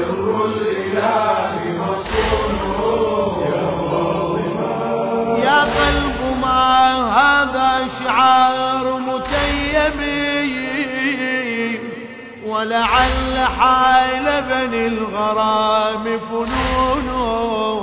سر الإله مصونه يا قلب ما هذا شعار متيم ولعل حال بني الغرام فنونه.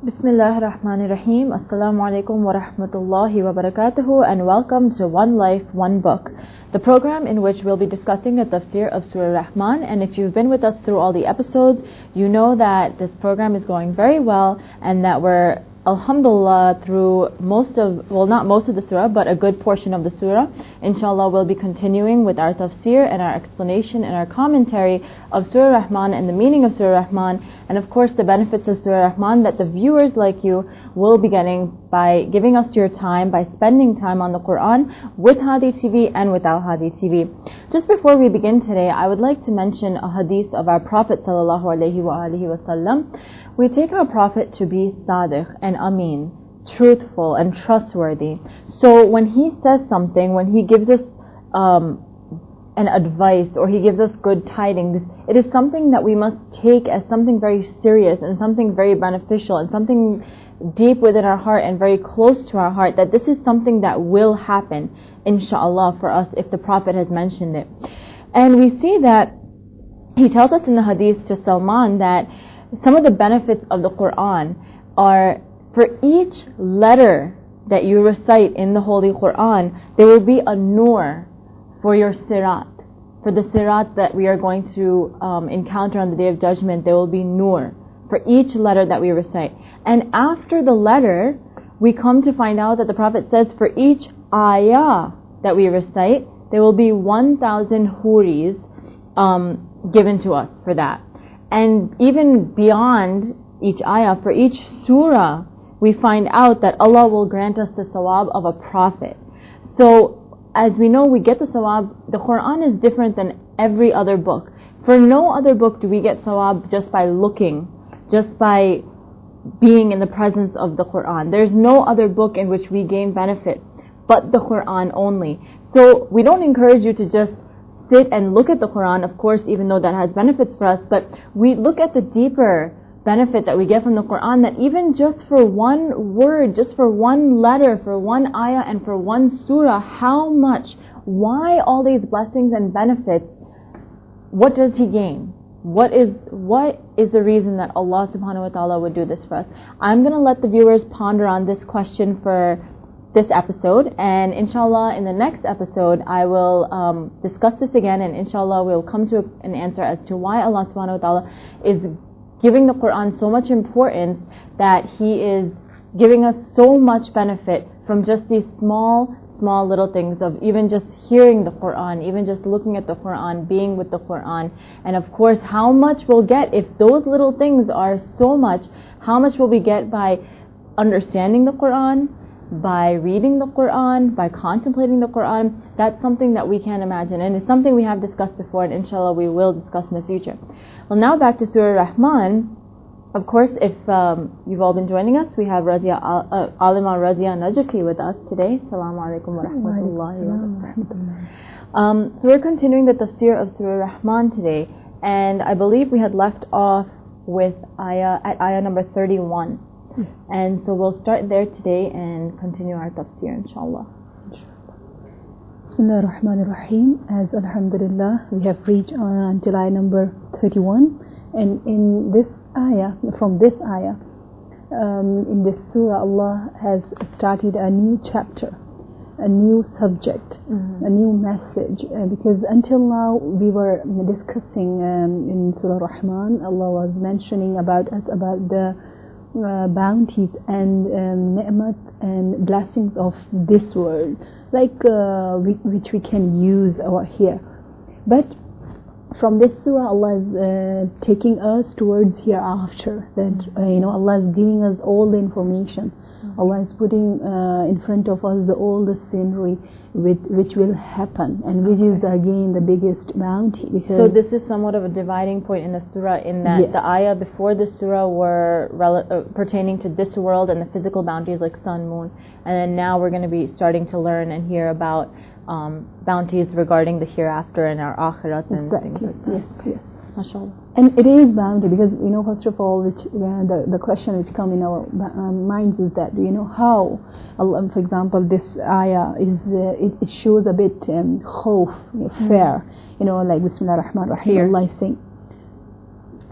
Bismillahir Rahmanir Rahim. Assalamu alaikum wa rahmatullahi wa barakatuhu, and welcome to One Life, One Book, the program in which we'll be discussing the tafsir of Surah Rahman. And if you've been with us through all the episodes, you know that this program is going very well and that we're alhamdulillah through not most of the surah, but a good portion of the surah. Inshallah, we'll be continuing with our tafsir and our explanation and our commentary of Surah Rahman and the meaning of Surah Rahman, and of course the benefits of Surah Rahman that the viewers like you will be getting by giving us your time, by spending time on the Quran with Hadi TV and without Hadi TV. Just before we begin today, I would like to mention a hadith of our Prophet sallallahu alaihi wasallam. We take our Prophet to be sadiq and ameen, truthful and trustworthy. So when he says something, when he gives us an advice or he gives us good tidings, it is something that we must take as something very serious and something very beneficial and something deep within our heart and very close to our heart, that this is something that will happen, inshallah, for us if the Prophet has mentioned it. And we see that he tells us in the hadith to Salman that some of the benefits of the Quran are, for each letter that you recite in the Holy Quran, there will be a nur for your sirat. For the sirat that we are going to encounter on the Day of Judgment, there will be nur for each letter that we recite. And after the letter, we come to find out that the Prophet says for each ayah that we recite, there will be 1,000 huris given to us for that. And even beyond each ayah, for each surah, we find out that Allah will grant us the sawab of a prophet. So, as we know, we get the sawab. The Quran is different than every other book. For no other book do we get sawab just by looking, just by being in the presence of the Quran. There's no other book in which we gain benefit but the Quran only. So, we don't encourage you to just sit and look at the Quran, of course, even though that has benefits for us, but we look at the deeper benefit that we get from the Quran, that even just for one word, just for one letter, for one ayah and for one surah, how much, why all these blessings and benefits, what does he gain? What is the reason that Allah subhanahu wa ta'ala would do this for us? I'm going to let the viewers ponder on this question for this episode, and inshallah in the next episode I will discuss this again, and inshallah we'll come to an answer as to why Allah subhanahu wa ta'ala is giving the Quran so much importance, that He is giving us so much benefit from just these small little things of even just hearing the Quran, even just looking at the Quran, being with the Quran. And of course, how much we'll get if those little things are so much, how much will we get by understanding the Quran, by reading the Quran, by contemplating the Quran. That's something that we can't imagine, and it's something we have discussed before, and inshallah we will discuss in the future. Well, now back to Surah Rahman. Of course, if you've all been joining us, we have Alima Razia Najafi with us today. Assalamu alaikum wa rahmatullahi wa barakatuh. So we're continuing the tafsir of Surah Rahman today, and I believe we had left off with ayah number 31. And so we'll start there today and continue our tafsir, inshallah. Bismillah ar-Rahman ar-Rahim. As alhamdulillah, we have reached until ayah number 31. And in this ayah, from this ayah, in this surah, Allah has started a new chapter, a new subject, a new message. Because until now, we were discussing in Surah Rahman, Allah was mentioning about the bounties and ni'mat and blessings of this world, like which we can use over here. But from this surah, Allah is taking us towards hereafter. That Allah is giving us all the information. Allah is putting in front of us all the scenery which will happen, and which is again the biggest bounty. So this is somewhat of a dividing point in the surah, in that the ayah before the surah were pertaining to this world and the physical bounties like sun, moon, and then now we're going to be starting to learn and hear about bounties regarding the hereafter and our akhirat and things Exactly. like that. Yes, yes. MashaAllah. And it is bounty because, first of all, which the question which come in our minds is that, how, Allah, for example, this ayah is, it shows a bit khawf, fear, like Bismillah ar-Rahman ar-Rahim, Allah is saying,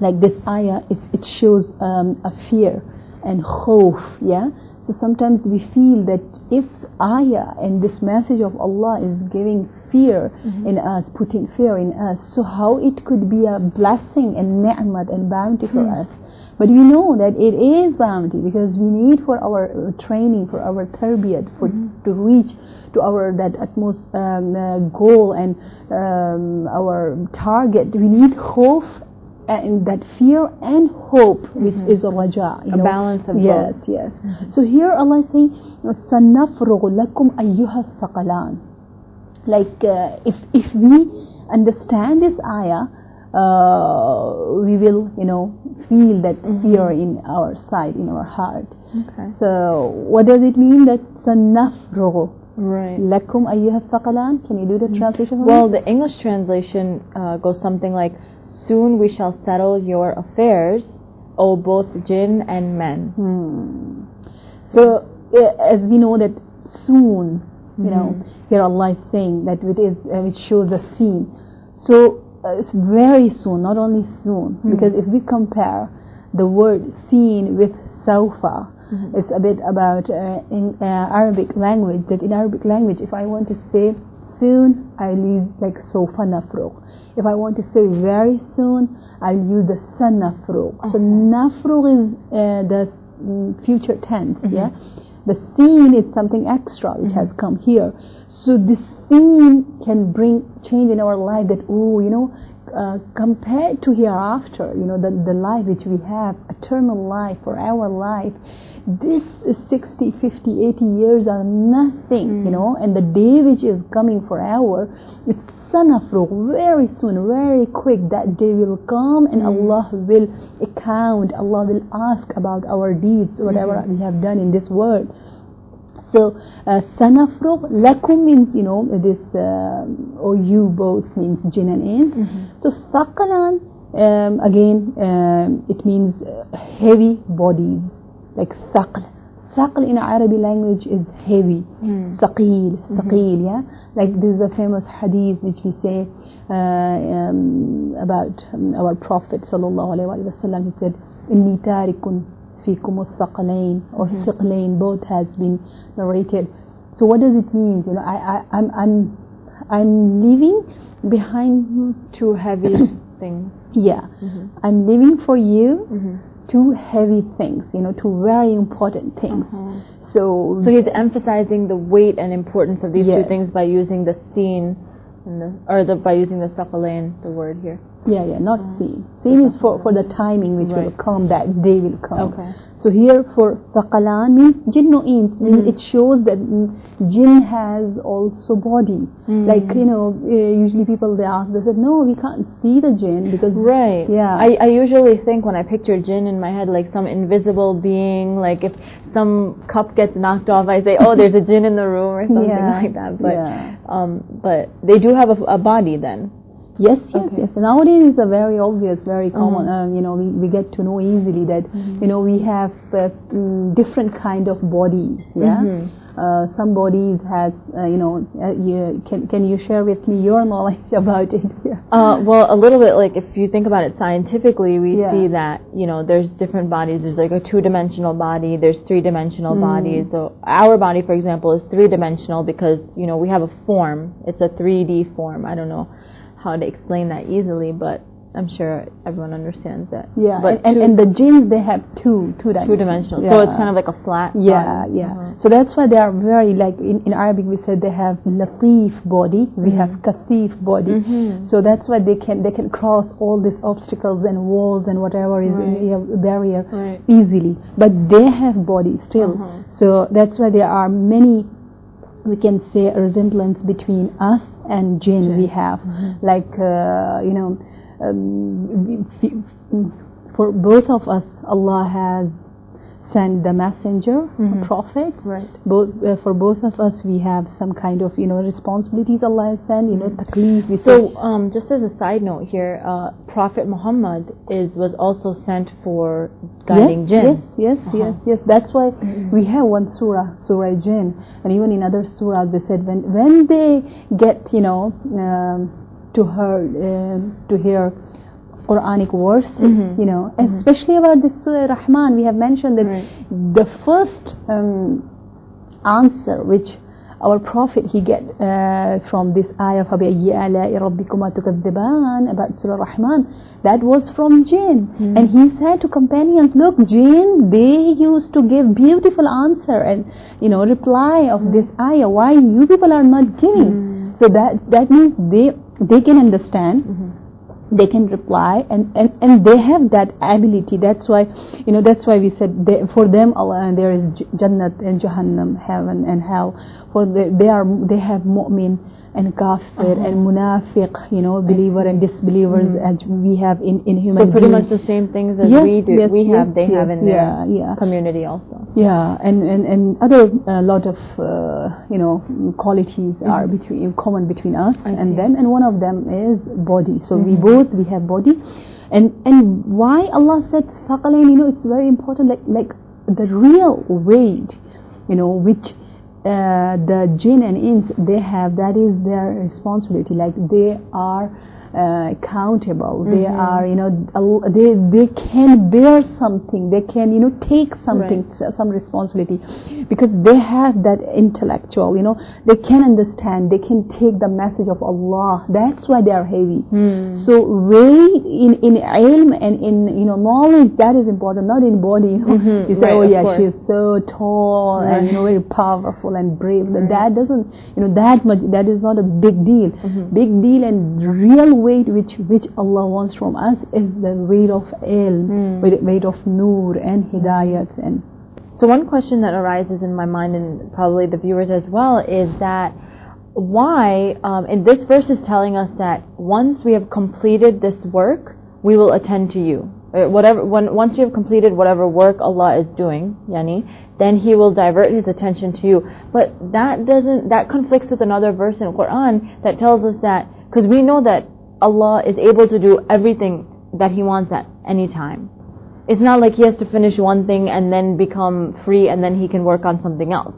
like this ayah, it shows a fear and khawf, yeah. So sometimes we feel that if ayah and this message of Allah is giving fear in us, putting fear in us, so how it could be a blessing and ni'mat and bounty for us. But we know that it is bounty because we need for our training, for our tarbiyat, to reach to our that utmost goal and our target. We need khawf and that fear and hope, which is a raja, a balance of yes, both. yes. So here Allah is saying, "Sanafrugh lakum ayyuha thaqalan." Like if we understand this ayah, we will, feel that fear in our side, in our heart. Okay. So what does it mean that sanafrugh Right. lakum ayyuha thaqalan? Can you do the translation? Well, the English translation goes something like, "Soon we shall settle your affairs, O both jinn and men." So as we know that soon, here Allah is saying that which shows the scene. So it's very soon, not only soon, because if we compare the word seen with sawfa, it's a bit about in Arabic language, that in Arabic language, if I want to say soon, I'll use like sawfa nafrugh. If I want to say very soon, I'll use the sanafrugh. So nafrugh is the future tense, yeah. The scene is something extra which has come here. So this scene can bring change in our life, that compared to hereafter, the life which we have, eternal life, for our life, this is 60, 50, 80 years are nothing, and the day which is coming for it's sanafrugh, very soon, very quick, that day will come, and Allah will account, Allah will ask about our deeds, whatever we have done in this world. So sanafrugh lakum means, this or you both means jinn and ins. So thaqalan, again, it means heavy bodies, like thaql. Thaql in Arabic language is heavy, thaqil, thaqil, yeah. Like this is a famous hadith which we say about our Prophet sallallahu alaihi wasallam. He said, "Inni tarikun fikum al-thaqalain," or thiqlain, both has been narrated. So what does it mean? I'm leaving behind two heavy things. Yeah, I'm leaving for you two heavy things, two very important things. So he's emphasizing the weight and importance of these two things by using the seen, by using the thaqalain, the word here. Yeah, not seen. Seen is for the timing which will come, that day will come. Okay. So here for thaqalan means jinn no ins, means it shows that jinn has also body. Like, usually people they said, no, we can't see the jinn because... Right. Yeah. I usually think when I picture jinn in my head, like some invisible being, like if some cup gets knocked off, I say, oh, there's a jinn in the room or something like that. But they do have a body then. Yes. Nowadays it's a very obvious, very common. We get to know easily that we have different kind of bodies. Yeah, some bodies has can you share with me your knowledge about it? Well, a little bit. Like if you think about it scientifically, we see that there's different bodies. There's like a 2-dimensional body. There's 3-dimensional bodies. So our body, for example, is 3-dimensional because we have a form. It's a 3D form. I don't know how to explain that easily, but I'm sure everyone understands that. Yeah, but and the jinns, they have two-dimensional. So it's kind of like a flat body. So that's why they are very, like in Arabic we said they have latif body, we have kathif body. So that's why they can cross all these obstacles and walls and whatever is in a barrier easily. But they have body still. So that's why there are many, we can say, a resemblance between us and jinn. We have like for both of us, Allah has send the messenger, prophets. Right. Both for both of us, we have some kind of responsibilities Allah has sent. Taklif. So, just as a side note here, Prophet Muhammad was also sent for guiding jinn. Yes. That's why we have one surah Jinn, and even in other surahs they said when they get to hear Quranic verses, especially about this Surah Rahmaan, we have mentioned that the first answer which our Prophet he get from this ayah فَبِأَيِّ آلَاءِ رَبِّكُمَا تُكَذِّبَانِ about Surah Rahmaan, that was from jinn. And he said to companions, look, jinn, they used to give beautiful answer and reply of this ayah, why you people are not giving? So that means they can understand, they can reply, and they have that ability. That's why we said for them Allah, there is Jannat and Jahannam, heaven and hell. For they have mu'min and kafir and munafiq, believer and disbelievers, as we have in human So pretty beings. much the same things as we do. They have in their yeah. community also. Yeah, and other lot of qualities are common between us and them, and one of them is body. So we have body, and why Allah said thaqalain, it's very important, like the real weight, which the jinn and ins they have, that is their responsibility. Like they are accountable. They are they can bear something. They can take something, some responsibility, because they have that intellectual. They can understand. They can take the message of Allah. That's why they are heavy. So weight in ilm and in knowledge, that is important, not in body. You say, oh yeah, she is so tall and very powerful and brave. That doesn't that much. That is not a big deal. Big deal and real weight which Allah wants from us is the weight of ilm, weight of nur and hidayat. And so one question that arises in my mind, and probably the viewers as well, is that why in this verse is telling us that once we have completed this work, we will attend to you. Once we have completed whatever work Allah is doing, then He will divert His attention to you. But that conflicts with another verse in Quran that tells us that, because we know that Allah is able to do everything that He wants at any time. It's not like He has to finish one thing and then become free and then He can work on something else.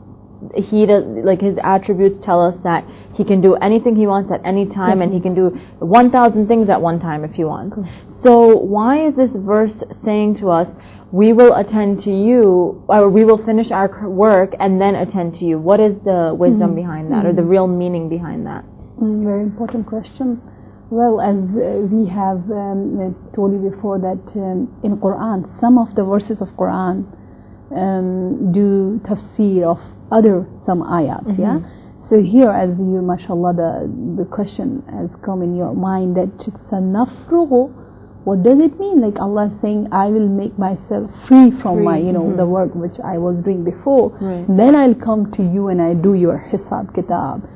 He does, like His attributes tell us that He can do anything He wants at any time, and He can do 1,000 things at one time if He wants. So why is this verse saying to us, we will attend to you, or we will finish our work and then attend to you? What is the wisdom behind that, or the real meaning behind that? Very important question. Well, as we have told you before, that in Quran, some of the verses of Quran do tafsir of some ayat. So here, as you, mashallah, the question has come in your mind that sanafrugu, what does it mean? Like Allah is saying, I will make myself free from my the work which I was doing before. Then I'll come to you and I do your hisab kitab.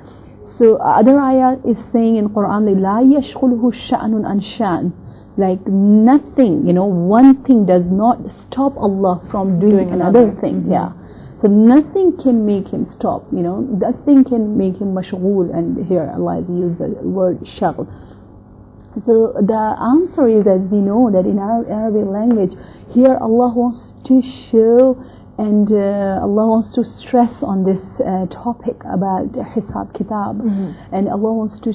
So other ayah is saying in Quran, la yashghuluhu sha'nun an sha'n, like nothing, one thing does not stop Allah from doing another thing. So nothing can make Him stop, nothing can make Him mashghul, and here Allah has used the word shaghl. So the answer is, as we know, that in our Arabic language, here Allah wants to show and Allah wants to stress on this topic about hisab kitab, and Allah wants to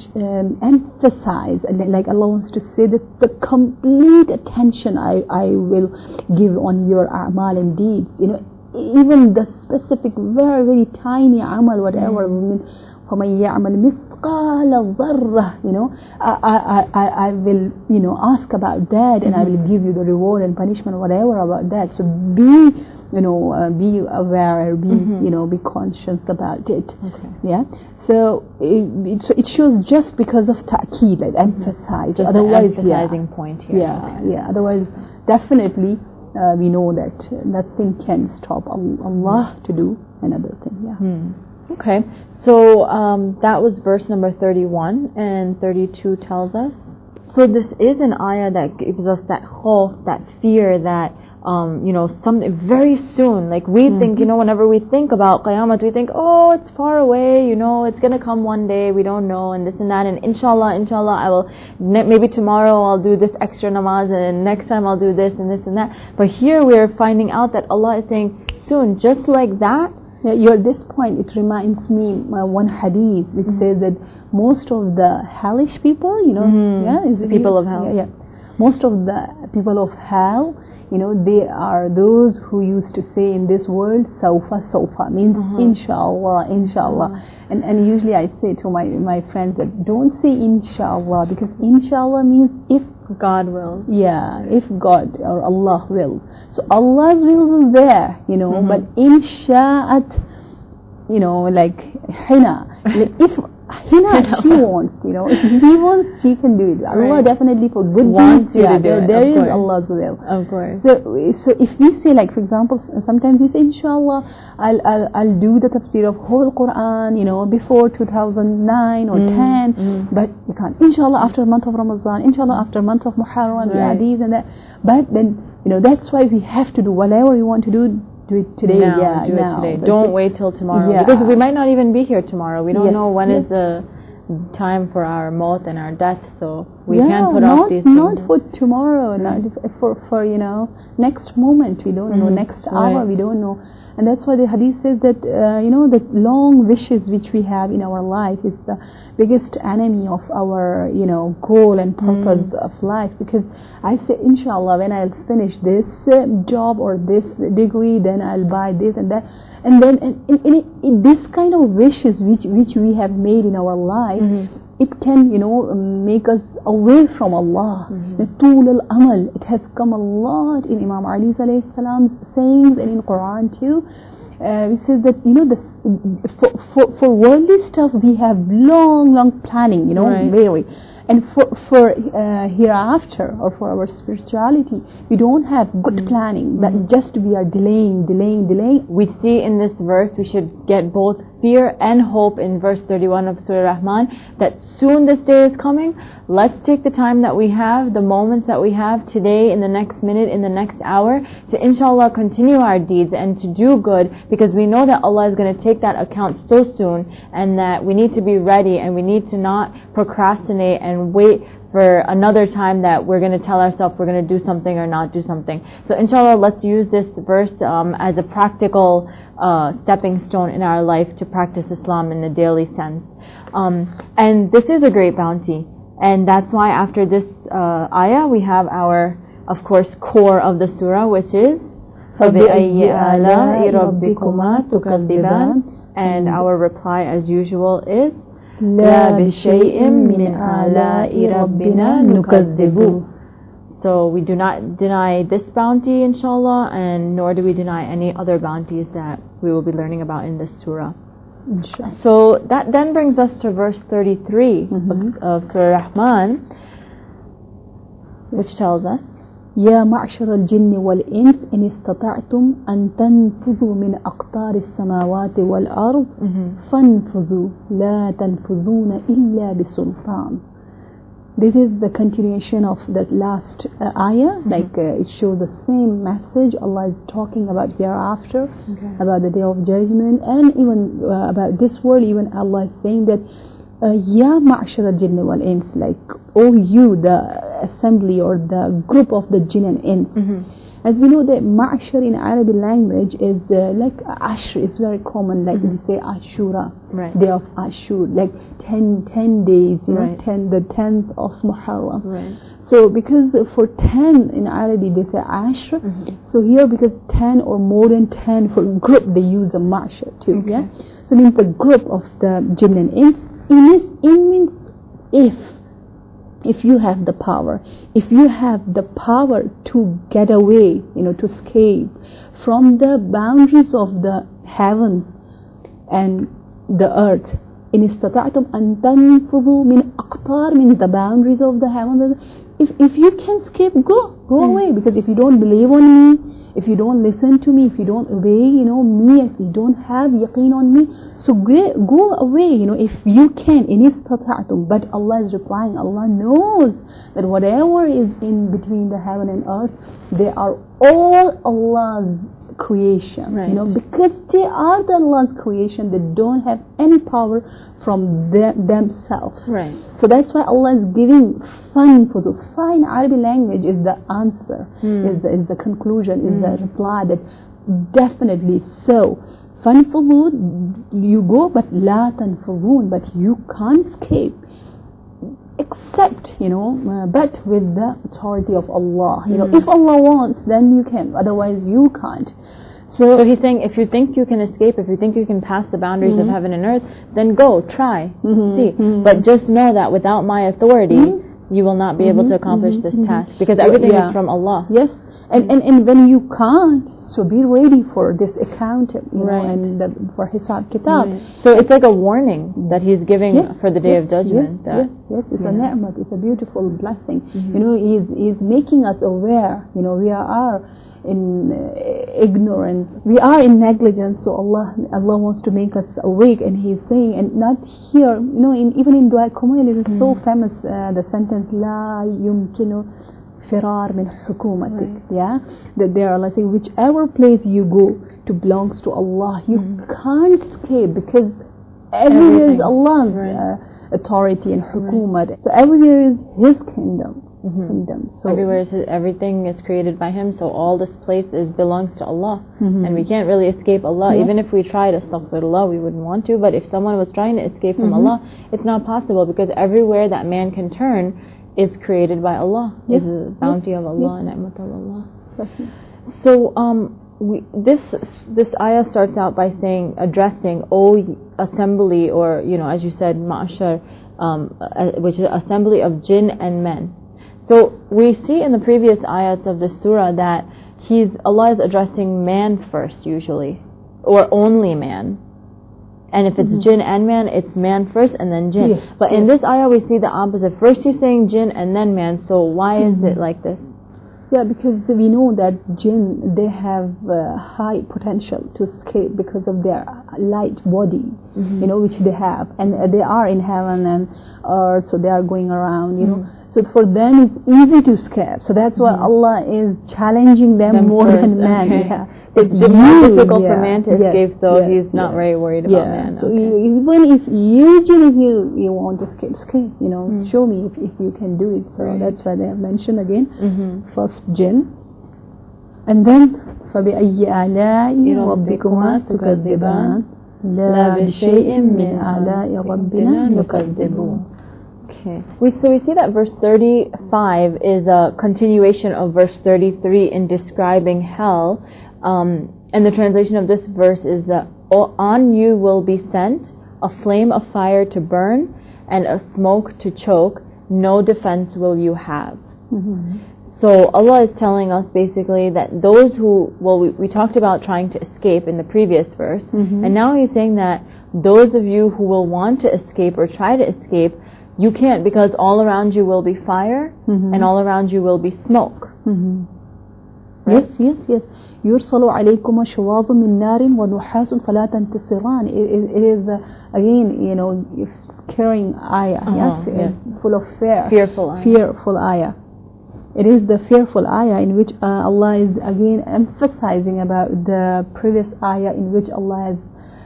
emphasize, like Allah wants to say that the complete attention I will give on your a'mal and deeds, even the specific very very tiny amal, whatever, فَمَنْ يَعْمَلْ مِثْقَالَ ذَرَّةٍ, I will ask about that, and I will give you the reward and punishment, whatever about that. So be aware, be conscious about it. So it shows just because of ta'keed, like emphasize. Just otherwise, the emphasizing point here. Otherwise, definitely we know that nothing can stop Allah to do another thing. Okay, so that was verse number 31, and 32 tells us. So this is an ayah that gives us that khawf, that fear that, something very soon, like we think, whenever we think about Qiyamah, we think, oh, it's far away, it's going to come one day, we don't know, and this and that, and inshallah, I will, maybe tomorrow I'll do this extra namaz, and next time I'll do this and this and that. But here we are finding out that Allah is saying, soon, just like that. Yeah, you're at this point, it reminds me one hadith which says that most of the hellish people, people of hell. Yeah, most of the people of hell, they are those who used to say in this world, sawfa means inshallah. And usually I say to my friends that don't say inshallah, because inshallah means if God wills. Yeah, if God or Allah wills. So Allah's will is there, but insha'at, like hina. Like if hina, she wants, if he wants, she can do it. Allah definitely for good wants deeds, you to do it. there is Allah's will. Of course. So if we say, like, for example, sometimes we say, inshallah, I'll do the tafsir of whole Quran, before 2009 or 10, but we can't. Inshallah, after a month of Ramadan, inshallah, after a month of Muharram, the Hadith and that. But then, that's why we have to do whatever we want to do it today. Now, do it today. Don't wait till tomorrow, because we might not even be here tomorrow. We don't know when is the time for our maut and our death, so we can't put off these things. Not for tomorrow, not for next moment, we don't know, next hour we don't know. And that's why the hadith says that that long wishes which we have in our life is the biggest enemy of our goal and purpose of life. Because I say, inshallah, when I'll finish this job or this degree, then I'll buy this and that. And then in this kind of wishes which we have made in our life, it can make us away from Allah. Tul al-amal, it has come a lot in Imam Ali alayhi salam's sayings and in Quran too. It says that for worldly stuff we have long planning, very. And for hereafter, or for our spirituality, we don't have good planning, but just we are delaying. We see in this verse, we should get both fear and hope in verse 31 of Surah Rahmaan, that soon this day is coming. Let's take the time that we have, the moments that we have today, in the next minute, in the next hour, to inshallah continue our deeds and to do good, because we know that Allah is going to take that account so soon, and that we need to be ready, and we need to not procrastinate and wait for another time that we're going to tell ourselves we're going to do something or not do something. So inshallah, let's use this verse as a practical stepping stone in our life to practice Islam in the daily sense. And this is a great bounty, and that's why after this ayah we have our, of course, core of the surah, which is فَبِأَيِّ آلَاءِ رَبِّكُمَا تُكَذِّبَانِ, and our reply as usual is لا بشيء من آلاء ربنا نكذب. So we do not deny this bounty, inshallah, and nor do we deny any other bounties that we will be learning about in this surah. Inshallah. So that then brings us to verse 33 of Surah Rahmaan, which tells us, يا معشر الجن والإنس إن استطعتم أن تنفذوا من أقطار السماوات والأرض فانفذوا لا تنفذون إلا بسلطان. This is the continuation of that last ayah. It shows the same message. Allah is talking about hereafter, about the day of judgment, and even about this world. Even Allah is saying that Ya ma'ashar al-jinn wal-ins, oh you, the assembly or the group of the jinn and ins. As we know that ma'ashar in Arabic language is like Ashr, it's very common, we say Ashura, day of Ashur, 10 days, the 10th of Muharram. So because for 10 in Arabic they say Ashr, so here because 10 or more than 10 for group they use the ma'ashar too. So it means the group of the jinn and ins. It means if you have the power, to get away, to escape from the boundaries of the heavens and the earth. إن استطعتم أن تنفذوا من أقطار, means the boundaries of the heavens. if you can escape, go away, because if you don't believe on me, if you don't listen to me, if you don't obey, me, if you don't have yaqeen on me, so go away, if you can, in istata'tum. But Allah is replying, Allah knows that whatever is in between the heaven and earth, they are all Allah's creation, right. Because they are the Allah's creation, they don't have any power from themselves. Right. So that's why Allah is giving fun for the fine Arabic language is the answer, is the conclusion, is the reply that definitely so. فَانْفُضُوا, you go, but لَا تَنْفُضُونَ, but you can't escape. Except, but with the authority of Allah. If Allah wants, then you can. Otherwise, you can't. So he's saying, if you think you can escape, if you think you can pass the boundaries of heaven and earth, then go, try, see. But just know that without my authority, you will not be able to accomplish this task, because everything is from Allah. Yes, and when you can't, so be ready for this account, and for Hisab Kitab. Right. So it's like a warning that he's giving for the Day of Judgment. Yes, it's a ni'mat, it's a beautiful blessing. He's making us aware. We are in ignorance, we are in negligence. So Allah wants to make us awake, and He's saying, and not here, even in Dua Kumail, it is so famous, the sentence La yumkinu firar min hukumatik, that there Allah saying, whichever place you go to belongs to Allah, you can't escape, because everywhere is Allah's authority and hukumat. So everywhere is His kingdom. So everywhere everything is created by Him, so all this place belongs to Allah, and we can't really escape Allah. Even if we tried, astaghfirullah, we wouldn't want to. But if someone was trying to escape from Allah, it's not possible, because everywhere that man can turn is created by Allah. This is the bounty of Allah and ni'mat of Allah. So this ayah starts out by saying, addressing, O assembly, or as you said, ma'ashar, which is assembly of jinn and men. So we see in the previous ayats of the surah that Allah is addressing man first usually, or only man. And if it's jinn and man, it's man first and then jinn. Yes, but in this ayah we see the opposite. First he's saying jinn and then man. So why is it like this? Yeah, because we know that jinn, they have high potential to escape because of their light body, which they have, and they are in heaven and earth, so they are going around, So for them it's easy to escape. So that's why Allah is challenging them more first, than man. It's more difficult for man to escape, so He's not very worried about man. So even if you jinn, if you want to escape, show me if you can do it. So that's why they have mentioned again, first jinn, and then فَبِأَيِّ آلَاءِ رَبِّكُمَا تُكَذِّبَانِ لَا بِشَيْءٍ مِّنْ آلَاءِ رَبِّنَا نُكَذِّبُونَ. Okay. So we see that verse 35 is a continuation of verse 33 in describing hell. And the translation of this verse is that on you will be sent a flame of fire to burn and a smoke to choke. No defense will you have. So Allah is telling us basically that those who, we talked about trying to escape in the previous verse, and now He's saying that those of you who will want to escape or try to escape, you can't, because all around you will be fire and all around you will be smoke. Right? Yes. يُرْسَلُ عَلَيْكُمَ شُوَاظٌ مِّن نَارٍ وَنُحَاسٌ فَلَا تَنْتَصِرَانِ. It is again, scaring ayah, full of fear. Fearful ayah. It is the fearful ayah in which Allah is again emphasizing about the previous ayah in which Allah has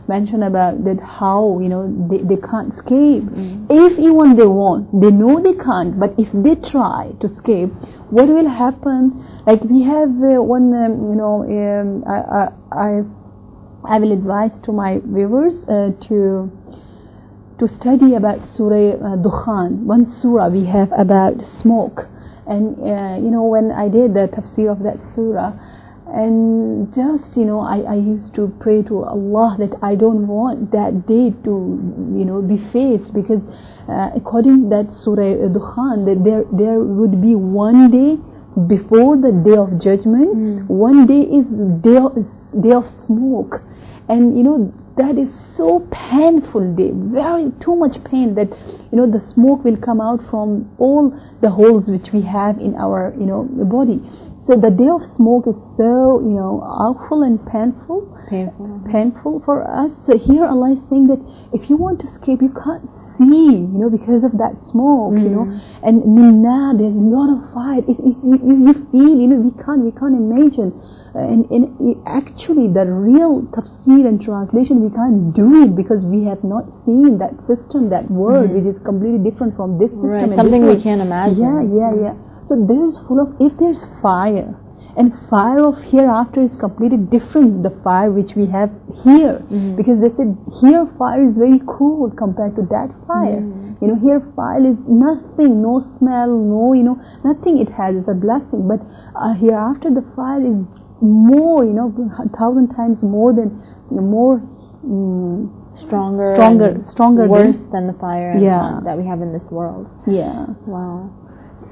mentioned about that how they can't escape. If even they want, they know they can't, but if they try to escape, what will happen? Like we have one I will advise to my viewers to study about Surah Dukhan, one surah we have about smoke. And when I did the tafsir of that surah, and just I used to pray to Allah that I don't want that day to be faced, because according to that Surah Dukhan, that there would be one day before the day of judgment. One day is day of smoke, and that is so painful day, very too much pain that the smoke will come out from all the holes which we have in our body. So the day of smoke is so awful and painful for us. So here Allah is saying that if you want to escape, you can't see, because of that smoke, and minna, there's a lot of fire. If you feel, we can't imagine. And actually the real tafsir and translation, we can't do it because we have not seen that system, that word, which is completely different from this system. Right, something we can't imagine. Yeah. So there's full of, if there's fire, and fire of hereafter is completely different, the fire which we have here, because they said here fire is very cool compared to that fire. Here fire is nothing, no smell, no nothing it has. It's a blessing. But hereafter the fire is more, 1,000 times more stronger, worse than the fire that we have in this world. Yeah. Wow.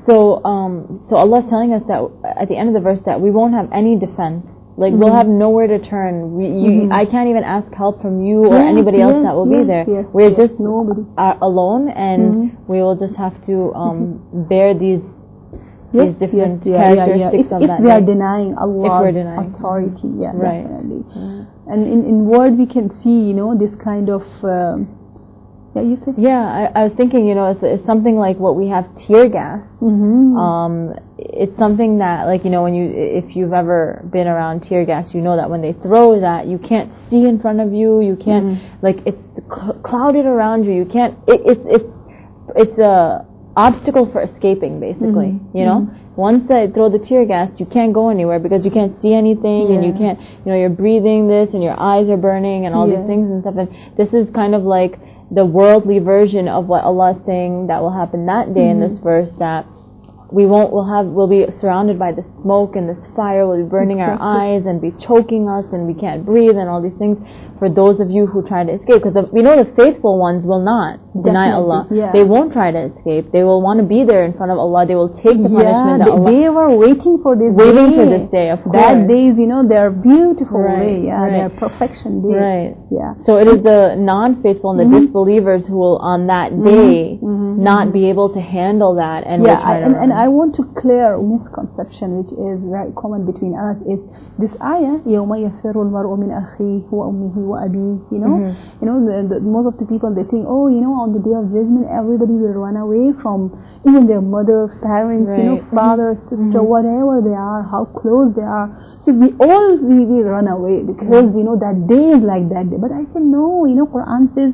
So Allah is telling us that at the end of the verse that we won't have any defense. Like we'll have nowhere to turn. I can't even ask help from you or anybody else that will be there. We're just alone, and we will just have to bear these different characteristics of that. If we are denying Allah's authority, definitely. And in word we can see, this kind of. You said. I was thinking, it's something like what we have tear gas. It's something that, like, if you've ever been around tear gas, you know that when they throw that, you can't see in front of you. You can't, like, it's clouded around you. You can't. It's a obstacle for escaping, basically. Once they throw the tear gas, you can't go anywhere because you can't see anything, and you can't. You're breathing this, and your eyes are burning, and all these things and stuff. And this is kind of like the worldly version of what Allah is saying that will happen that day in this verse, that we'll be surrounded by the smoke, and this fire will be burning our eyes and be choking us, and we can't breathe, and all these things for those of you who try to escape. Because we know the faithful ones will not deny Allah. They won't try to escape. They will want to be there in front of Allah. They will take the punishment that Allah. They were waiting for this day. Of course. That days, they are beautiful day. They are perfection day. Right. Yeah. So it is the non-faithful and the disbelievers who will on that day not be able to handle that, and will try to run. And I want to clear a misconception which is very common between us, is this ayah, يَوْمَ يَفِرُّ الْمَرْءُ مِنْ أَخِيهِ وَأُمِّهِ وَأَبِيهِ. Most of the people, they think, on the day of judgment, everybody will run away from even their mother, parents, father, sister, whatever they are, how close they are. So we run away because, that day is like that day. But I said, no, Quran says,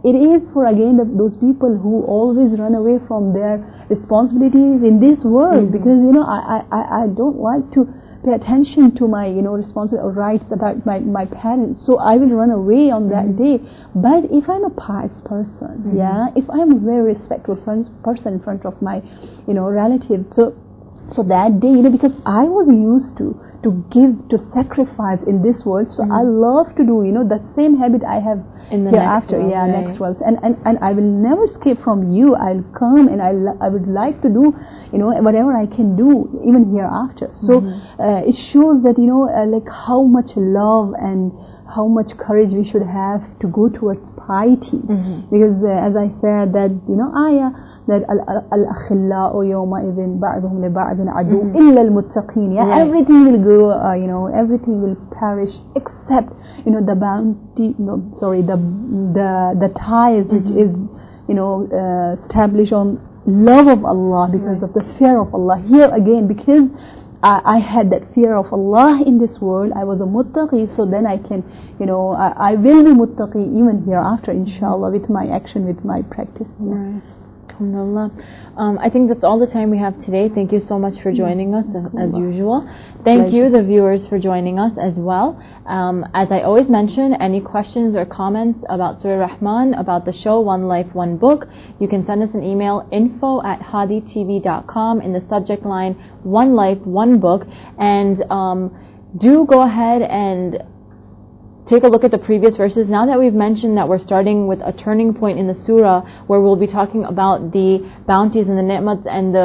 it is for, again, those people who always run away from their responsibilities in this world, because I don't like to pay attention to my responsibility or rights about my parents, so I will run away on that day. But if I'm a pious person, if I'm a very respectful person in front of my relatives, so that day, because I was used to give, to sacrifice in this world, so I love to do, that same habit I have in the hereafter, next world, and I will never escape from you. I'll come, and I would like to do, whatever I can do, even hereafter. So it shows that, like how much love and how much courage we should have to go towards piety, because as I said that, ayah, that al-akhillau yawma idhin ba'duhum li ba'din adu illa al-muttaqin. Everything will go, everything will perish except, the bounty, the ties which is, established on love of Allah, because of the fear of Allah. Here again, because I had that fear of Allah in this world, I was a muttaqi, so then I can, I will be muttaqi even hereafter, inshallah, with my action, with my practice. Right. Alhamdulillah. I think that's all the time we have today. Thank you so much for joining us as usual. Thank you, the viewers, for joining us as well. As I always mention, any questions or comments about Surah Rahmaan, about the show One Life, One Book, you can send us an email, info@haditv.com, in the subject line One Life, One Book, and do go ahead and take a look at the previous verses, now that we've mentioned that we're starting with a turning point in the surah where we'll be talking about the bounties and the ni'mat, and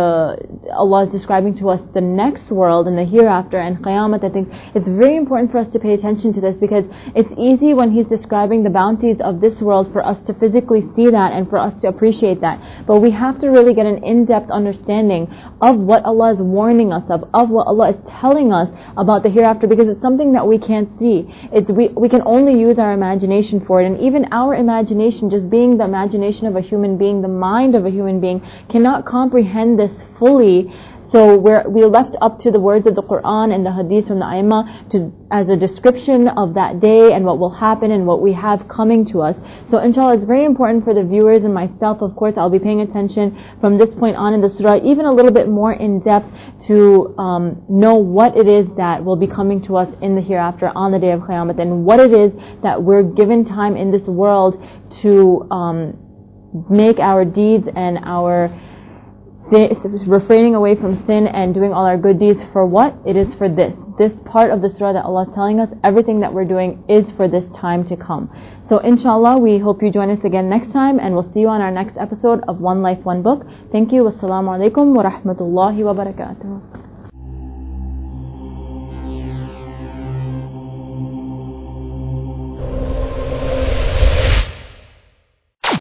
Allah is describing to us the next world and the hereafter and Qiyamah, I think it's very important for us to pay attention to this, because it's easy when He's describing the bounties of this world for us to physically see that and for us to appreciate that. But we have to really get an in-depth understanding of what Allah is warning us of what Allah is telling us about the hereafter, because it's something that we can't see. We can only use our imagination for it, and even our imagination, just being the imagination of a human being, the mind of a human being, cannot comprehend this fully. So we're left up to the words of the Quran and the Hadith from the Aimah as a description of that day and what will happen and what we have coming to us. So inshallah, it's very important for the viewers and myself, of course, I'll be paying attention from this point on in the surah, even a little bit more in depth, to know what it is that will be coming to us in the hereafter on the day of Qiyamah, and what it is that we're given time in this world to make our deeds and our refraining away from sin and doing all our good deeds. For what? It is for this part of the surah that Allah is telling us everything that we're doing is for this time to come. So inshallah, we hope you join us again next time, and we'll see you on our next episode of One Life, One Book. Thank you. Wassalamu alaikum wa rahmatullahi wa barakatuh.